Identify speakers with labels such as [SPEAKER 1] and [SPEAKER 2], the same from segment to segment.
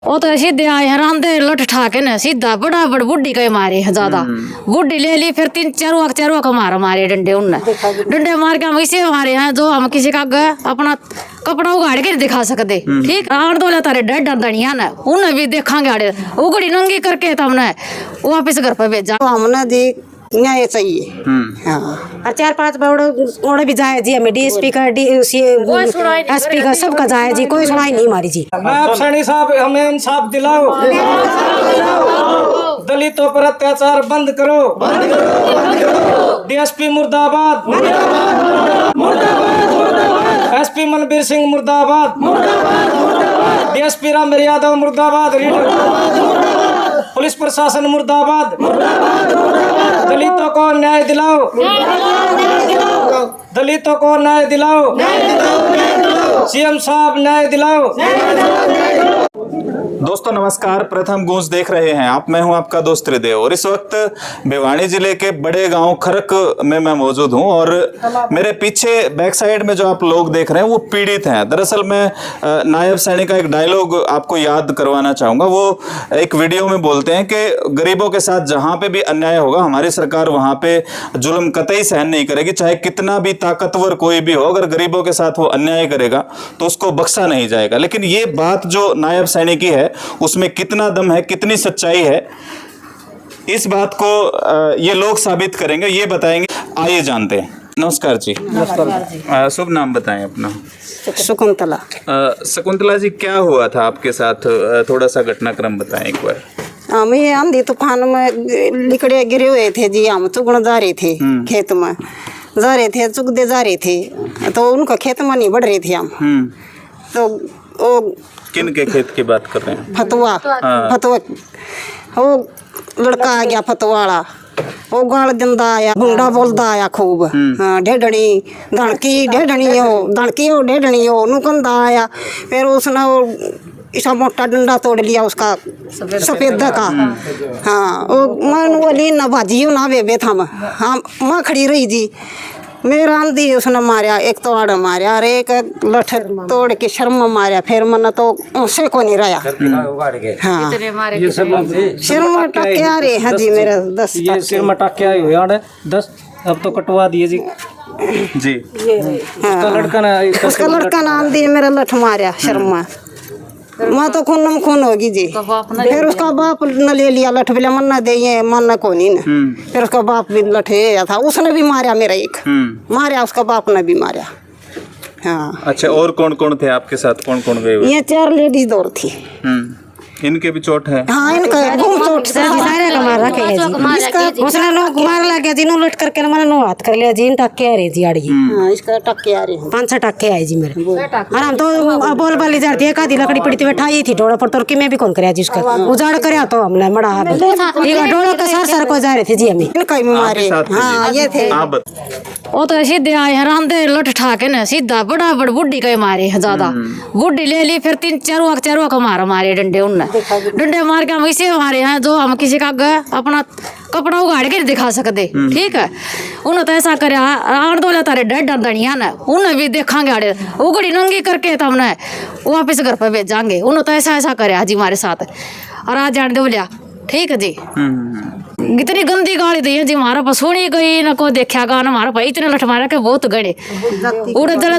[SPEAKER 1] वो तो सीधे आए हैं रांधे लठ ठाके न सीधा बड़ा बड़ बुढ़ी के मारे हैं ज्यादा। बुढ़ी ले ली फिर 3-4 वक्त मारे डंडे उनने डंडे मार के हम इसे मारे हैं जो हम किसी का अपना कपड़ा उगाड़ के दिखा सकते। ठीक आठ दो तारे डेढ़ दनिया न उन्हें भी देखांगे आड़े उगड़ी नंगी करके तो हमने वापिस घर पे भेजा।
[SPEAKER 2] हमने जी न्याय चाहिए। हाँ।
[SPEAKER 3] और 4-5 बार भी जाए जी हमें डीएसपी का एसपी का सबका जाए जी कोई सुनाई नहीं हमारी जी।
[SPEAKER 4] सैनी साहब हमें इंसाफ दिलाओ, दलितों पर अत्याचार बंद करो, डीएसपी मुर्दाबाद, एसपी मनबीर सिंह मुर्दाबाद, डीएसपी राम यादव मुर्दाबाद, पुलिस प्रशासन मुर्दाबाद, दलितों को न्याय दिलाओ, दलितों को न्याय दिलाओ, सीएम साहब न्याय दिलाओ।
[SPEAKER 5] दोस्तों नमस्कार, प्रथम गूंज देख रहे हैं आप। मैं हूं आपका दोस्त त्रिदेव और इस वक्त भिवानी जिले के बड़े गांव खरक में मैं मौजूद हूं और मेरे पीछे बैक साइड में जो आप लोग देख रहे हैं वो पीड़ित हैं। दरअसल मैं नायब सैनिक का एक डायलॉग आपको याद करवाना चाहूँगा। वो एक वीडियो में बोलते हैं कि गरीबों के साथ जहाँ पे भी अन्याय होगा हमारी सरकार वहाँ पे जुल्म कतई सहन नहीं करेगी, चाहे कितना भी ताकतवर कोई भी हो। अगर गरीबों के साथ वो अन्याय करेगा तो उसको बख्शा नहीं जाएगा। लेकिन ये बात जो नायब सैनिक की है उसमें कितना दम है, कितनी सच्चाई है, इस बात को ये लोग साबित करेंगे, ये बताएंगे। आइए जानते हैं। नमस्कार जी। नमस्कार। शुभ नाम बताएं अपना।
[SPEAKER 2] शकुंतला।
[SPEAKER 5] शकुंतला जी, क्या हुआ था आपके साथ? थोड़ा सा घटनाक्रम बताएं एक बार।
[SPEAKER 2] हम ये आंधी तूफान में लिकड़े गिरे हुए थे जी। हम चुगण जा रहे थे, खेत में जा रहे थे, चुगदे जा रहे थे तो उनका खेत में नहीं बढ़ रहे थे हम। तो वो
[SPEAKER 5] किन के खेत की बात कर रहे हैं?
[SPEAKER 2] फतुआ। फतुआ वो लड़का आ गया फतवाड़ा, वो गाल दिंदा आया, गुंडा बोलदा आया खूब। ढेडनी ढेडनी हो ढेडनी हो नुकंदा आया। फिर उसने वो ऐसा मोटा डंडा तोड़ लिया उसका सफेद का। हाँ वो मन बोली ना बाजी ना बेबे था। हाँ माँ खड़ी रही जी। मेरा आंधी उसने मारा, एक तो आड़ मारा और एक लठ तोड़ के शर्म मारा। फिर मन तो उसे को नहीं रहा। हाँ सिर में टाके आ रहे हैं जी मेरा 10।
[SPEAKER 4] ये सिर में टाके आए हुए 10। अब तो कटवा दिए जी।
[SPEAKER 5] जी
[SPEAKER 2] उसका लड़का ना आंधी मेरा लठ मारा शर्म में। माँ तो खून खून होगी जी। फिर उसका बाप न ले लिया लठ, बोले मन न दे मन को नहीं न। फिर उसका बाप भी लठे था, उसने भी मारा मेरा एक मारा, उसका बाप ने भी मारा। हाँ।
[SPEAKER 5] अच्छा, और कौन कौन थे आपके साथ? कौन कौन गए?
[SPEAKER 2] ये 4 लेडीज दौड़ थी।
[SPEAKER 5] इनके भी चोट है?
[SPEAKER 2] हाँ इनका घूम चोट
[SPEAKER 3] सारे का मार रखे जी। उसने लोग मार लगे जी, नो लट करके मैंने नो हाथ कर लिया जी। इन टक्के आ रही जी आड़ी।
[SPEAKER 2] हाँ इसका टक्के आ रहे हैं।
[SPEAKER 3] 5-6 टक्के आए जी मेरे। और हम तो बोल बाली जाती है, आधी लकड़ी पड़ी थी बैठाई थी डोड़ा पर, तो कि मैं भी कौन कराया जी उसका उजाड़ कराया तो हमने मड़ा डोड़ा का सर को जा रहे थे जी हमें।
[SPEAKER 2] इनका भी मारे। हाँ ये थे।
[SPEAKER 1] वो तो सीधे आए हैं रांधे लठ ठाके न सीधा बड़ा बड़ बुढ़ी के मारे हैं ज्यादा। बुढ़ी ले ली फिर 3-4 वक्त मारे डंडे उनने डंडे मार के हम इसे मारे हैं जो हम किसी का अपना कपड़ा उगाड़ के दिखा सकते। ठीक है उन्हें तो ऐसा करे आठ दो तारे डेढ़ दनिया न उन्हें भी देखांगे आड़े उगड़ी नंगी करके तो हमने वापिस घर पे भेजांगे। उन्हें तो ऐसा करे जी हमारे साथ। और आज जान दे बोलिया ठीक है जी। इतनी गंदी गाली दी है जी हमारा पर, सुनी गई न को देखा गा ना हमारा पर इतने लठ मारा के बहुत गड़े उड़े जरा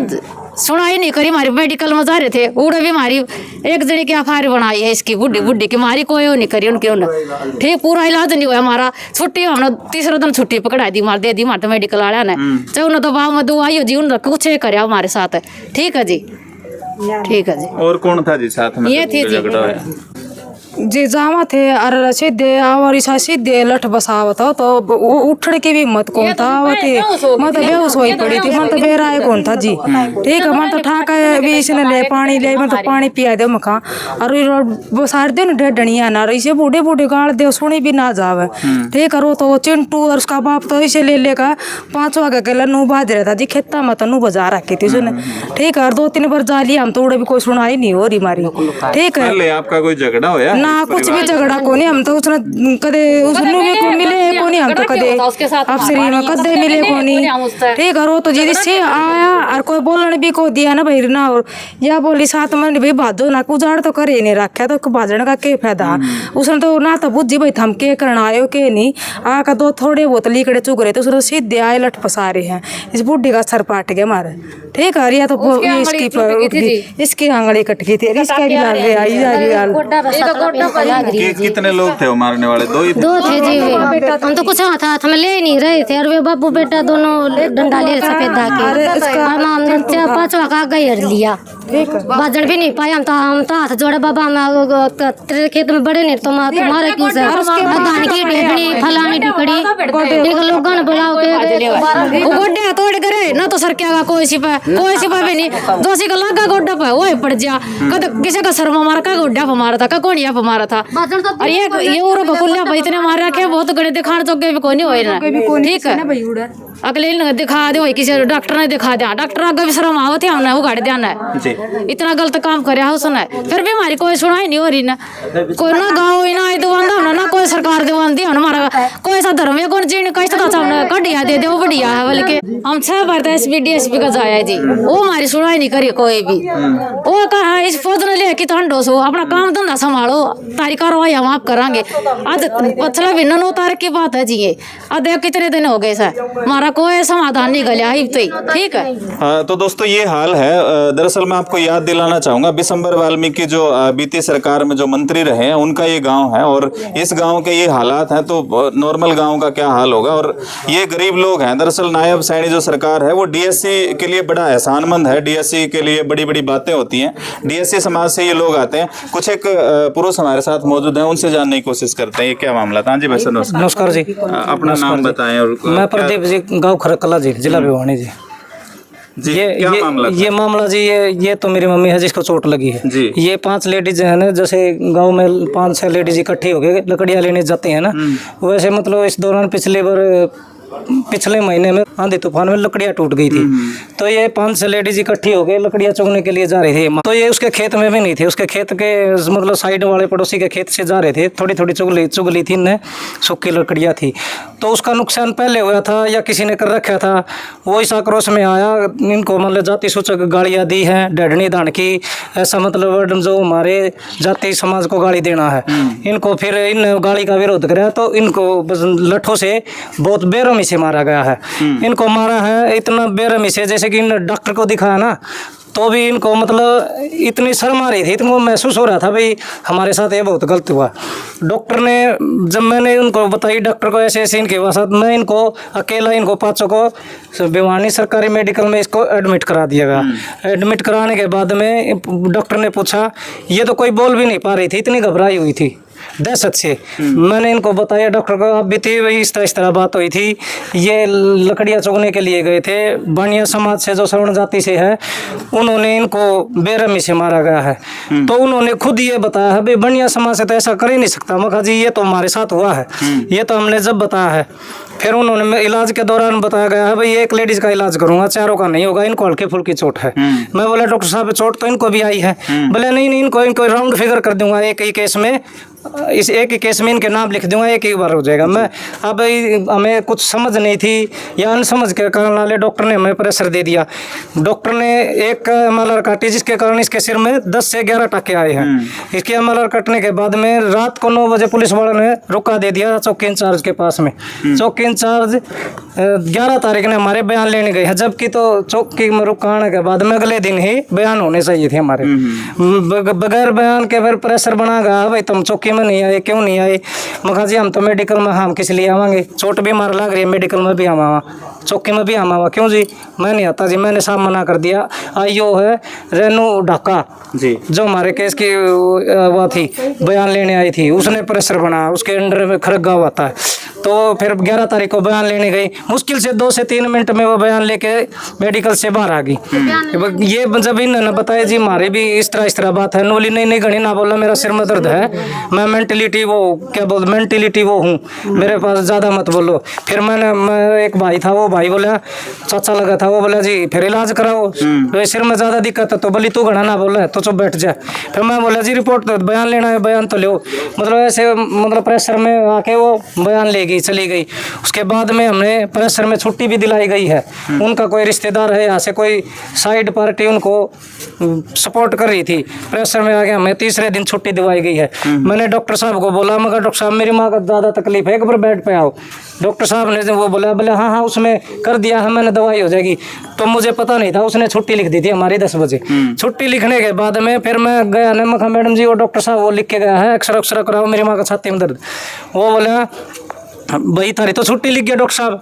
[SPEAKER 1] सुनाई नहीं करी। हमारी मेडिकल में जा रहे थे उड़े भी हमारी एक जने की एफआईआर बनाई है इसकी बुढ़ी की, मारी कोई नहीं करी उनके उन्हें। ठीक पूरा इलाज नहीं हुआ हमारा। छुट्टी हमने तीसरा दिन छुट्टी पकड़ा दी मार दे दी हमारे तो मेडिकल वाले ने। चाहे उन्हें तो बाहर में दुआई हो जी, उन्होंने कुछ करे हमारे साथ। ठीक है जी। ठीक है जी।
[SPEAKER 5] और कौन था जी साथ में?
[SPEAKER 1] ये थी जी
[SPEAKER 6] जी जावा थे और सीधे और सीधे लठ बसावत हो तो उठने की भी हिम्मत कौन था। मैं तो बेहोश होई पड़ी थी, मैं तो बेराए कौन था जी। ठीक है मैं तो ठाका भी इसने ले पानी ले, मैं तो पानी पिया दे मखा और सार दे ढेडनिया ना इसे बूढ़े बूढ़े गाड़ दे सुनी भी ना जावे। ठीक है तो चिंटू और उसका बाप तो इसे ले लेकर 5 वागे के नू बाज रहा था जी खेता में, तो नू बजा रखी थी उसने। ठीक है और 2-3 बार जा लिया हम तो उड़े भी कोई सुनाई नहीं हो रही हमारी। ठीक है
[SPEAKER 5] आपका कोई झगड़ा होया?
[SPEAKER 6] ना कुछ भी झगड़ा को नहीं, हम तो उसने कदे उसने भी को मिले को नहीं, हम तो कदे अफसरी में कदे मिले को नहीं। ठीक है, वो तो जी से आया और कोई बोलने भी को दिया ना भाई ना, और या बोली साथ में भाई भादो ना उजाड़ तो करे नहीं रखा, तो भाजने का क्या फायदा। उसने तो ना तो बुझी भाई हम के करना आयो के नहीं, आका दो थोड़े बहुत लीकड़े चुग रहे, तो उसने सीधे आए लट पसा रहे हैं। इस बुढ़ी का सर पाट गया मारे। ठीक है, या तो इसकी पर उठ गई, इसकी आंगली कट गई थी, इसका भी लग गया।
[SPEAKER 5] कितने लोग थे वो मारने वाले? दो ही थे?
[SPEAKER 1] दो थे जी वे। हम तो कुछ हाथ में ले नहीं रहे थे, और वे बाबू बेटा दोनों डंडा ले सफेदा के हमने 5वां का गैर लिया, बाजन भी नहीं पाए। हम तो हाथ जोड़े बाबा, हम तेरे खेत में बड़े नहीं तो तुम्हारे की धान की ढेबनी फलानी ढिकड़ी लोगों ने बुलाओ के गोड्डे तोड़ करे ना, तो सर क्या कोई सिपा भी नहीं, जो सी का लगा गोड्डा पे वही पड़ जा। कद किसी का सरमा मारा का गोड्डा पे मारा था, का कोनिया पे मारा था। और ये और बकुलिया पे इतने मार रखे बहुत गड़े दिखाने तो भी कोई नहीं होए ना। ठीक है, अगले दिन दिखा दे, किसी डॉक्टर ने दिखा दिया, डॉक्टर आगे भी शर्म आवत है, हमने वो गाड़ी देना है, इतना गलत काम करे उसने, फिर भी हमारी कोई सुनाई नहीं हो रही ना। कोई ना गाँव ना दीवान हमने ना कोई सरकार दीवान दी, हमारा कोई ऐसा धर्म है कौन चीज कैसे हमने कटिया दे वो बढ़िया है। बल्कि हम 6 बार एसपी डीएसपी का जाया जी, वो हमारी सुनाई नहीं करी कोई भी। वो कहा इस फौज ने ले कि ठंडो सो अपना काम धंधा संभालो, तारी कार्रवाई हम आप करांगे। आज पछला भी ननो तारीख की बात है जी, ये देख कितने दिन हो गए सर, हमारा कोई समाधान नहीं गया ही तो। ठीक है,
[SPEAKER 5] तो दोस्तों ये हाल है। दरअसल मैं आपको याद दिलाना चाहूंगा, बिशंबर वाल्मीकि जो बीती सरकार में जो मंत्री रहे हैं उनका ये गांव है, और इस गांव के ये हालात हैं, तो नॉर्मल गांव का क्या हाल होगा। और ये गरीब लोग हैं। दरअसल नायब सैनी जो सरकार है वो डीएससी के लिए बड़ा एहसानमंद है, डीएससी के लिए बड़ी बड़ी बातें होती हैं, डीएससी समाज से ये लोग आते हैं। कुछ एक पुरुष हमारे साथ मौजूद हैं, उनसे जानने की कोशिश करते हैं ये क्या मामला था। हाँ जी भाई सर,
[SPEAKER 7] नमस्कार जी।
[SPEAKER 5] अपना नाम बताएं। और
[SPEAKER 7] मैं प्रदीप जी, गांव खरकला जी, जिला भिवानी जी।
[SPEAKER 5] जी, क्या मामला था?
[SPEAKER 7] ये मामला जी, ये तो मेरी मम्मी है जिसको चोट लगी है
[SPEAKER 5] जी।
[SPEAKER 7] ये 5 लेडीज है ना, जैसे गांव में 5-6 लेडीज इकट्ठी हो गए लकड़ियाँ लेने जाते हैं ना, वैसे मतलब इस दौरान पिछले महीने में आंधी तूफान में लकड़ियाँ टूट गई थी, तो ये 5-6 लेडीज इकट्ठी हो गए लकड़ियाँ चुगने के लिए जा रहे थे। तो ये उसके खेत में भी नहीं थे, उसके खेत के मतलब साइड वाले पड़ोसी के खेत से जा रहे थे, थोड़ी थोड़ी चुगली थी न, सूखी लकड़ियाँ थी। तो उसका नुकसान पहले हुआ था या किसी ने कर रखा था, वो इस आक्रोश में आया, इनको मतलब जाति सूचक गालियाँ दी हैं, ढेडनी धान की, ऐसा मतलब जो हमारे जाति समाज को गाली देना है इनको। फिर इन गाली का विरोध कराया तो इनको लठों से बहुत बेरहमी से मारा गया है। इनको मारा है इतना बेरहमी से, जैसे कि इन डॉक्टर को दिखाया ना, तो भी इनको मतलब इतनी शर्म आ रही थी, इनको महसूस हो रहा था भाई हमारे साथ ये बहुत गलत हुआ। डॉक्टर ने जब मैंने उनको बताई, डॉक्टर को ऐसे ऐसे इनके साथ, मैं इनको अकेला इनको 5 को भिवानी सरकारी मेडिकल में इसको एडमिट करा दिया गया। एडमिट कराने के बाद में डॉक्टर ने पूछा, ये तो कोई बोल भी नहीं पा रही थी, इतनी घबराई हुई थी दहशत से। मैंने इनको बताया डॉक्टर को, आप भी थी इस तरह बात हुई थी, ये लकड़ियाँ चुगने के लिए गए थे, बनिया समाज से जो श्रवण जाति से है, उन्होंने इनको बेरहमी से मारा गया है। तो उन्होंने खुद ये बताया है भाई बनिया समाज से तो ऐसा कर ही नहीं सकता। मैं कहा जी ये तो हमारे साथ हुआ है, ये तो हमने जब बताया है। फिर उन्होंने इलाज के दौरान बताया गया है भाई एक लेडीज का इलाज करूंगा, 4 का नहीं होगा, इनको हल्की फुल्की चोट है। मैं बोला डॉक्टर साहब चोट तो इनको भी आई है। बोले नहीं इनको राउंड फिगर कर दूंगा, एक ही केस में, इस एक ही केस में इनके नाम लिख दूंगा, एक ही बार हो जाएगा। मैं अब हमें कुछ समझ नहीं थी या अनसमझ के कारण वाले डॉक्टर ने हमें प्रेशर दे दिया। डॉक्टर ने एक MLR काटी जिसके कारण इसके सिर में 10 से 11 टाके आए हैं। इसके MLR कटने के बाद में रात को 9 बजे पुलिस वालों ने रुका दे दिया चौकी इंचार्ज के पास में। चौकी इंचार्ज 11 तारीख ने हमारे बयान लेने गए हैं, जबकि तो चौकी में रुकाने के बाद में अगले दिन ही बयान होने चाहिए थे हमारे। बगैर बयान के फिर प्रेशर बना गया भाई तुम चौकी में नहीं आए, क्यों नहीं आए। मखा जी हम तो मेडिकल में हम किस लिए आवांगे, चोट भी मार लग रही है, मेडिकल में भी हम आवा, चौकी में भी हम आवा, क्यों जी मैं नहीं आता जी। मैंने साफ मना कर दिया। आईओ है रेनू ढाका जी, जो हमारे केस की वो थी बयान लेने आई थी, उसने प्रेशर बना, उसके अंडर में खरगा हुआ था। तो फिर 11 तारीख को बयान लेने गई। मुश्किल से 2 से 3 मिनट में वो बयान लेके मेडिकल से बाहर आ गई। ये जब इन्होंने बताया जी हमारी भी इस तरह बात है, नोली नहीं घड़ी ना बोला मेरा सिर में दर्द है, मैं मेंटलिटी वो क्या बोल मेंटलिटी वो हूँ, मेरे पास ज़्यादा मत बोलो। फिर मैं एक भाई था, वो भाई बोला चाचा लगा था, वो बोला जी फिर इलाज कराओ, तो सिर में ज़्यादा दिक्कत है तो बोली तू घड़ा ना बोला तो चुप बैठ जा। फिर मैं बोला जी रिपोर्ट तो बयान लेना है, बयान तो लो। मतलब ऐसे मतलब प्रेशर में आके वो बयान ले गई, चली गई। उसके बाद में हमने प्रेशर में छुट्टी भी दिलाई गई है। उनका कोई रिश्तेदार है यहाँ से, कोई साइड पार्टी उनको सपोर्ट कर रही थी, प्रेशर में आके हमें तीसरे दिन छुट्टी दिलवाई गई है। मैंने डॉक्टर साहब को बोला, मगर डॉक्टर साहब मेरी माँ का ज़्यादा तकलीफ है, एक बार बेड पे आओ। डॉक्टर साहब ने वो बोला हाँ उसमें कर दिया है मैंने, दवाई हो जाएगी। तो मुझे पता नहीं था, उसने छुट्टी लिख दी थी हमारी 10 बजे। छुट्टी लिखने के बाद में फिर मैं गया ना, मैं कहा मैडम जी वो डॉक्टर साहब वो लिख के गया है, एक्सरा कराओ मेरी माँ का छाती में दर्द। वो बोला भाई तारी तो छुट्टी लिख गया डॉक्टर साहब।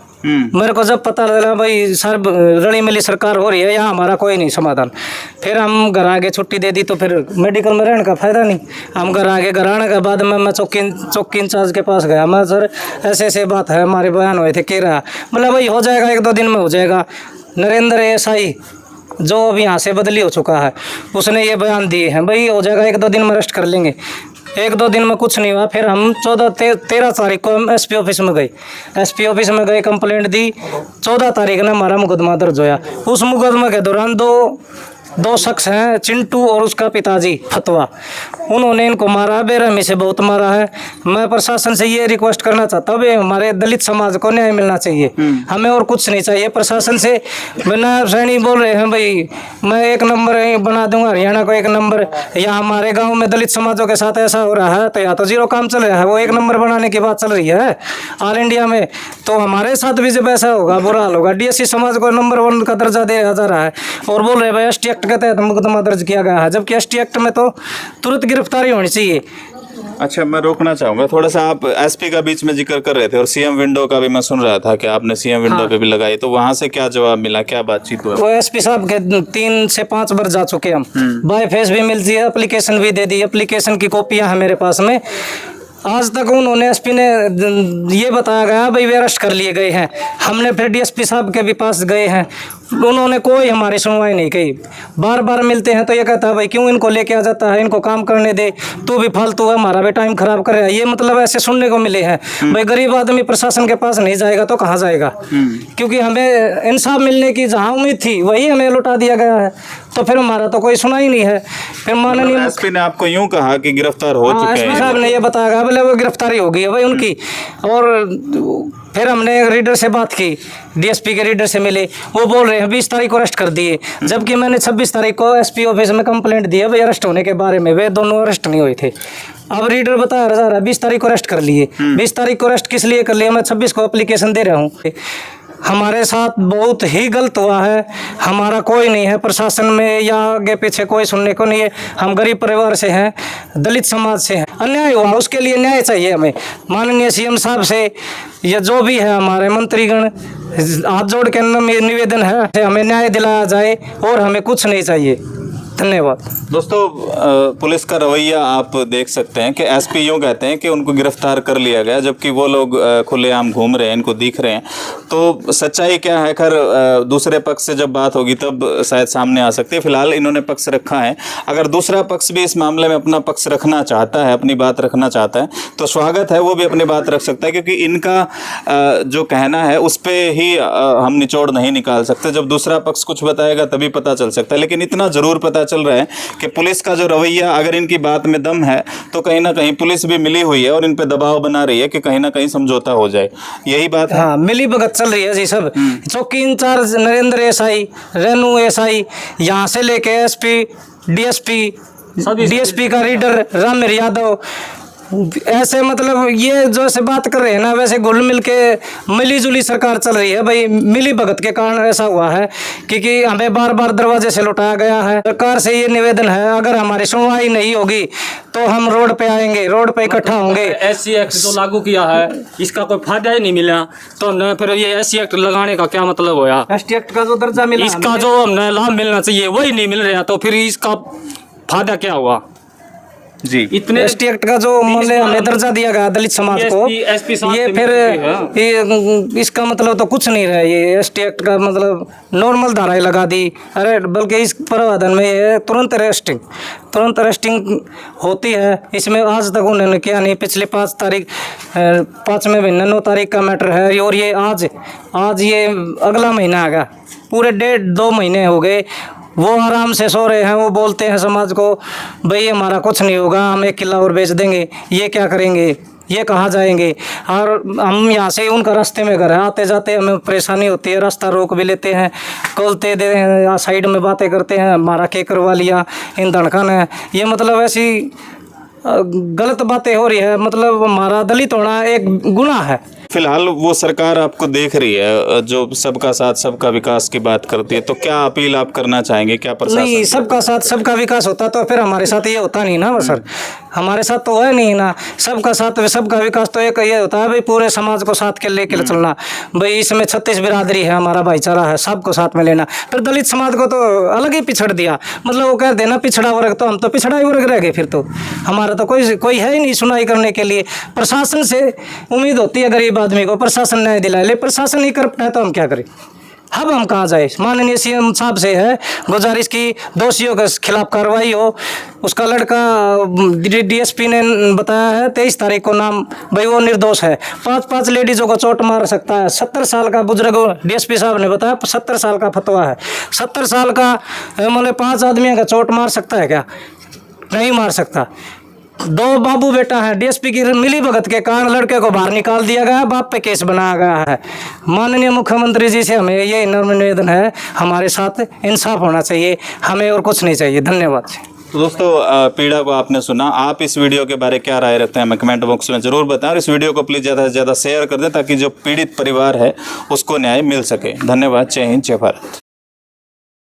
[SPEAKER 7] मेरे को जब पता लगा भाई सर रली मिली सरकार हो रही है, यहाँ हमारा कोई नहीं समाधान। फिर हम घर आगे छुट्टी दे दी, तो फिर मेडिकल में रहने का फायदा नहीं। हम घर आगे, घर आने के बाद में मैं चौकी इंचार्ज के पास गया। मैं सर ऐसे बात है, हमारे बयान हुए थे, कह रहा बोला भाई हो जाएगा, 1-2 दिन में हो जाएगा। नरेंद्र एसआई जो अब यहाँ से बदली हो चुका है, उसने ये बयान दिए हैं भाई हो जाएगा, 1-2 दिन में अरेस्ट कर लेंगे। 1-2 दिन में कुछ नहीं हुआ। फिर हम 13 तारीख को हम एसपी ऑफिस में गए। एसपी ऑफिस में गए, कंप्लेंट दी। 14 तारीख ने हमारा मुकदमा दर्ज होया। उस मुकदमे के दौरान दो शख्स हैं, चिंटू और उसका पिताजी फतवा, उन्होंने इनको मारा, बेरहमी से बहुत मारा है। मैं प्रशासन से ये रिक्वेस्ट करना चाहता हूँ, हमारे दलित समाज को न्याय मिलना चाहिए, हमें और कुछ नहीं चाहिए प्रशासन से। बिना सैनी बोल रहे हैं भाई मैं 1 नंबर बना दूंगा, हरियाणा को 1 नंबर। यहाँ हमारे गाँव में दलित समाजों के साथ ऐसा हो रहा है, तो या तो 0 काम चल रहा है, वो 1 नंबर बनाने की बात चल रही है ऑल इंडिया में। तो हमारे साथ भी जब ऐसा होगा बुरा हाल होगा। DSC समाज को नंबर 1 का दर्जा दिया जा रहा है और बोल रहे भाई ST एक्ट के तहत मुकदमा दर्ज किया गया है, जबकि ST एक्ट में तो तुरंत गिरफ्तारी होनी चाहिए।
[SPEAKER 5] अच्छा, मैं रोकना चाहूंगा थोड़ा सा। आप एसपी का बीच में जिक्र कर रहे थे और सीएम विंडो का भी मैं सुन रहा था कि आपने सीएम विंडो पे भी लगाई, तो वहां से क्या जवाब मिला, क्या बातचीत हुआ?
[SPEAKER 7] वो एसपी साहब के 3 से 5 बार जा चुके हम, बाय फेस भी मिलती है, एप्लीकेशन भी दे दी, एप्लीकेशन की कॉपियां हैं मेरे पास में। आज तक उन्होंने एसपी ने ये बताया गया भाई वे अरेस्ट कर लिए गए हैं। हमने फिर DSP साहब के भी पास गए हैं, उन्होंने कोई हमारी सुनवाई नहीं की। बार बार मिलते हैं तो ये कहता है भाई क्यों इनको लेके आ जाता है, इनको काम करने दे, तू भी फालतू है, हमारा भी टाइम खराब कर रहा है। ये मतलब ऐसे सुनने को मिले हैं। भाई गरीब आदमी प्रशासन के पास नहीं जाएगा तो कहाँ जाएगा, क्योंकि हमें इंसाफ मिलने की जहाँ उम्मीद थी वही हमें लौटा दिया गया है, तो फिर हमारा तो कोई सुना ही नहीं है। फिर माननीय
[SPEAKER 5] एसपी ने आपको यूं कहा कि गिरफ्तार हो चुके हैं?
[SPEAKER 7] एसपी साहब ने ये बताया बोले वो गिरफ्तारी हो गई है भाई उनकी। और फिर हमने रीडर से बात की, DSP के रीडर से मिले, वो बोल रहे हैं 20 तारीख को अरेस्ट कर दिए, जबकि मैंने 26 तारीख को SP ऑफिस में कंप्लेंट दी है भाई अरेस्ट होने के बारे में, वे दोनों अरेस्ट नहीं हुए थे। अब रीडर बता रहा है 20 तारीख को अरेस्ट कर लिए। 20 तारीख को अरेस्ट किस लिए कर लिया? मैं 26 को एप्लीकेशन दे रहा हूँ। हमारे साथ बहुत ही गलत हुआ है, हमारा कोई नहीं है प्रशासन में या आगे पीछे कोई सुनने को नहीं है। हम गरीब परिवार से हैं, दलित समाज से हैं, अन्याय हुआ उसके लिए न्याय चाहिए हमें। माननीय CM साहब से या जो भी है हमारे मंत्रीगण, हाथ जोड़ के निवेदन है हमें न्याय दिलाया जाए और हमें कुछ नहीं चाहिए। धन्यवाद।
[SPEAKER 5] दोस्तों, पुलिस का रवैया आप देख सकते हैं कि एसपी यूँ कहते हैं कि उनको गिरफ्तार कर लिया गया, जबकि वो लोग खुलेआम घूम रहे हैं, इनको दिख रहे हैं। तो सच्चाई क्या है, खैर दूसरे पक्ष से जब बात होगी तब शायद सामने आ सकती है। फिलहाल इन्होंने पक्ष रखा है। अगर दूसरा पक्ष भी इस मामले में अपना पक्ष रखना चाहता है, अपनी बात रखना चाहता है, तो स्वागत है, वो भी अपनी बात रख सकता है, क्योंकि इनका जो कहना है उस पर ही हम निचोड़ नहीं निकाल सकते। जब दूसरा पक्ष कुछ बताएगा तभी पता चल सकता है। लेकिन इतना ज़रूर पता चल रहा है कि पुलिस का जो रवैया, अगर इनकी बात में दम है तो कहीं ना कहीं पुलिस भी मिली हुई है और इन पे दबाव बना रही है कि कहीं ना कहीं समझौता हो जाए। यही बात है।
[SPEAKER 7] हाँ, मिली भगत चल रही है जी सब। चौकी incharge Narendra SI, Renu SI, यहाँ से लेके SP, DSP का रीडर रामेर यादव, ऐसे मतलब ये जो ऐसे बात कर रहे हैं ना, वैसे घुल मिल के मिली जुली सरकार चल रही है भाई। मिली भगत के कारण ऐसा हुआ है, क्योंकि हमें बार बार दरवाजे से लौटाया गया है। सरकार से ये निवेदन है, अगर हमारी सुनवाई नहीं होगी तो हम रोड पे आएंगे, रोड पे इकट्ठा होंगे।
[SPEAKER 8] SC एक्ट जो लागू किया है इसका कोई फायदा ही नहीं मिला, तो न फिर ये SC एक्ट लगाने का क्या मतलब होया?
[SPEAKER 7] ST एक्ट का जो दर्जा मिला,
[SPEAKER 8] इसका जो हमें लाभ मिलना चाहिए वही नहीं मिल रहा, तो फिर इसका फायदा क्या हुआ?
[SPEAKER 5] जी।
[SPEAKER 8] इतने
[SPEAKER 7] एसटी एक्ट का जो मतलब हमें दर्जा दिया गया दलित समाज को,
[SPEAKER 8] ST साहब
[SPEAKER 7] ये
[SPEAKER 8] से
[SPEAKER 7] फिर
[SPEAKER 8] मिलते
[SPEAKER 7] ये इसका मतलब तो कुछ नहीं रहा। ये एसटी एक्ट का मतलब नॉर्मल धाराएं लगा दी। अरे बल्कि इस प्रावधान में ये तुरंत अरेस्टिंग होती है। इसमें आज तक उन्होंने क्या नहीं, पिछले 5वें महीने 9 तारीख का मैटर है और ये आज ये अगला महीना आ गया, पूरे 1.5-2 महीने हो गए। वो आराम से सो रहे हैं, वो बोलते हैं समाज को भाई हमारा कुछ नहीं होगा, हम 1 किला और बेच देंगे, ये क्या करेंगे, ये कहाँ जाएंगे। और हम यहाँ से उनका रास्ते में घर है, आते जाते हमें परेशानी होती है, रास्ता रोक भी लेते हैं, खोलते दे साइड में बातें करते हैं, हमारा के करवा लिया इन धड़कन है। ये मतलब ऐसी गलत बातें हो रही है, मतलब हमारा दलित होना एक गुनाह है।
[SPEAKER 5] फिलहाल वो सरकार आपको देख रही है जो सबका साथ सबका विकास की बात करती है, तो क्या अपील आप करना चाहेंगे, क्या
[SPEAKER 7] नहीं,
[SPEAKER 5] प्रशासन?
[SPEAKER 7] सबका साथ सबका विकास होता तो फिर हमारे साथ ये होता नहीं ना सर, हमारे साथ तो है नहीं ना। सबका साथ सबका विकास तो एक ये होता है भाई, पूरे समाज को साथ के लेके चलना। भाई इसमें 36 बिरादरी है, हमारा भाईचारा है, सबको साथ में लेना। फिर दलित समाज को तो अलग ही पिछड़ दिया, मतलब वो कह देना पिछड़ा वर्ग, तो हम तो पिछड़ा ही वर्ग रह गए। फिर तो हमारा तो कोई है ही नहीं सुनाई करने के लिए। प्रशासन से उम्मीद होती है गरीब आदमी को, प्रशासन न्याय दिलाए, ले प्रशासन नहीं कर पाए तो हम क्या करें। अब हम कहाँ जाए। माननीय सीएम साहब से है गुजारिश की दोषियों के खिलाफ कार्रवाई हो। उसका लड़का डीएसपी ने बताया है 23 तारीख को नाम, भाई वो निर्दोष है। 5 लेडीजों को चोट मार सकता है। 70 साल का बुजुर्ग, डीएसपी साहब ने बताया 70 साल का फतवा है। 70 साल का मतलब 5 आदमियों का चोट मार सकता है क्या? नहीं मार सकता। 2 बाबू बेटा है, डीएसपी की मिली भगत के कारण लड़के को बाहर निकाल दिया गया, बाप पे केस बनाया गया है। माननीय मुख्यमंत्री जी से हमें ये नम्र निवेदन है, हमारे साथ इंसाफ होना चाहिए, हमें और कुछ नहीं चाहिए। धन्यवाद।
[SPEAKER 5] तो दोस्तों, पीड़ा को आपने सुना। आप इस वीडियो के बारे क्या राय रखते हैं हमें कमेंट बॉक्स में ज़रूर बताएं, और इस वीडियो को प्लीज़ ज़्यादा से ज़्यादा शेयर कर दें ताकि जो पीड़ित परिवार है उसको न्याय मिल सके। धन्यवाद। जय हिंद, जय भारत।